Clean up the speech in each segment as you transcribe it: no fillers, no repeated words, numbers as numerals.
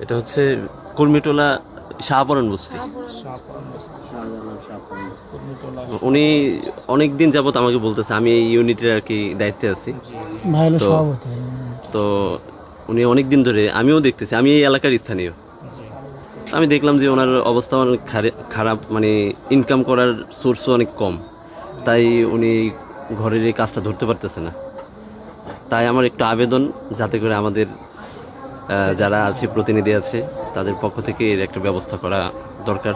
এটা হচ্ছে কুর্মিটোলা শাহপরান বস্তি। উনি অনেক দিন যাবত আমাকে বলতেছে, আমি এই ইউনিটের আর কি দায়িত্বে আছি। তো উনি অনেক দিন ধরে, আমিও দেখতেছি, আমি এই এলাকার স্থানীয়, আমি দেখলাম যে ওনার অবস্থা অনেক খারাপ, মানে ইনকাম করার সোর্সও অনেক কম, তাই উনি ঘরের এই কাজটা ধরতে পারতেছে না। তাই আমার একটু আবেদন, যাতে করে আমাদের যারা আছে, প্রতিনিধি আছে, তাদের পক্ষ থেকে এর একটা ব্যবস্থা করা দরকার,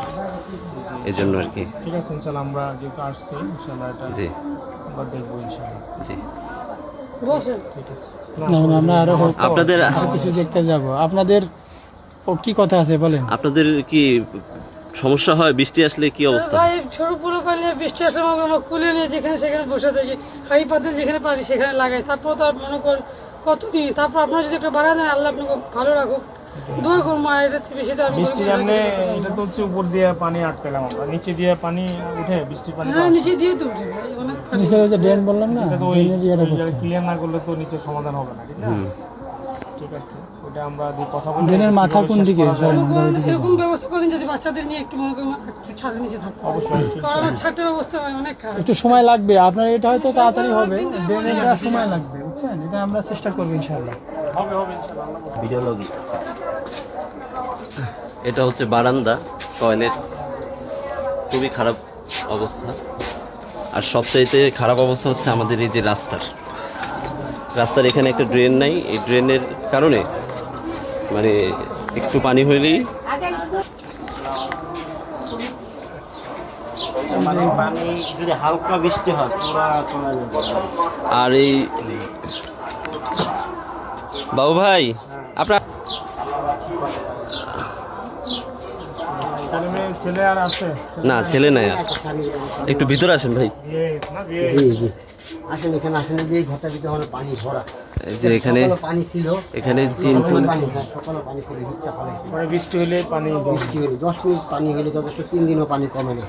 এই জন্য আর কি। ঠিক আছে, ইনশাআল্লাহ আমরা যেহেতু আসছি, ইনশাআল্লাহ এটা জি আমরা দেখবো ইনশাআল্লাহ। জি, ঠিক আছে। আমরা আরো আপনাদের কিছু দেখতে যাব। আপনাদের কি কথা আছে বলেন? আপনাদের কি সমস্যা হয় বৃষ্টি আসলে? কি অবস্থা? ভাই ছোট পুরো পানি বৃষ্টি আসলে আমরা কুলে নিয়ে যেখানে সেখানে বসে থাকি, হাড়ি পাতে যেখানে পারি সেখানে লাগাই। তারপর তো আর মনে কর কতদিন, তারপর আপনার যদি একটা বাড়া দেন, আল্লাহ আপনাকে ভালো রাখুক, দোয়া করবো। আর এটা বেশি তো আমি বৃষ্টি জানলে এটা তো হচ্ছে উপর দিয়ে পানি আটকালাম আমরা, নিচে দিয়ে পানি উঠে, বৃষ্টির পানি হ্যাঁ নিচে দিয়ে তো উঠে ভাই, অনেক পানি। নিচে ওই যে ড্রেন বললাম না, এটা তো ওই ড্রেনের ইয়েটা করতে হবে। ক্লিয়ার না করলে তো নিচে সমাধান হবে না, ঠিক না? ঠিক আছে, ওটা আমরা দিয়ে কথা বলি। ড্রেনের মাথা কোন দিকে? এরকম ব্যবস্থা করেন যদি বাচ্চাদের নিয়ে একটু মনে করেন একটু ছাদের নিচে থাকতে, অবশ্যই। কারণ আমার ছাদের অবস্থা ভাই অনেক খারাপ। একটু সময় লাগবে আপনার, এটা হয়তো তাড়াতাড়ি হবে, ড্রেনের সময় লাগবে, বুঝছেন? এটা আমরা চেষ্টা করবো ইনশাআল্লাহ। হবে ইনশাআল্লাহ। ভিডিওলগি। এটা হচ্ছে বারান্দা, টয়লেট, খুবই খারাপ অবস্থা। আর সবচাইতে খারাপ অবস্থা হচ্ছে আমাদের এই যে রাস্তার এখানে একটা ড্রেন নাই। এই ড্রেনের কারণে মানে একটু পানি হইলেই পানি যদি হালকা বৃষ্টি হয় পুরা কমে যাবে। আর এই বাবু ভাই আপনার ছেলে আর আছে না, ছেলে নাই আর। একটু ভিতরে আসেন ভাই। জি জি, আসেন এখানে, আসেন। যে এই ঘরটার ভিতরে হলো পানি ভরা, এই যে এখানে পানি ছিল, এখানে সকালে পানি ছিল, ইচ্ছা ফলাইছে। পরে বৃষ্টি হলে পানি বৃষ্টি হলে 10 মিনিট পানি হলে যথেষ্ট, 3 দিনও পানি কমে না।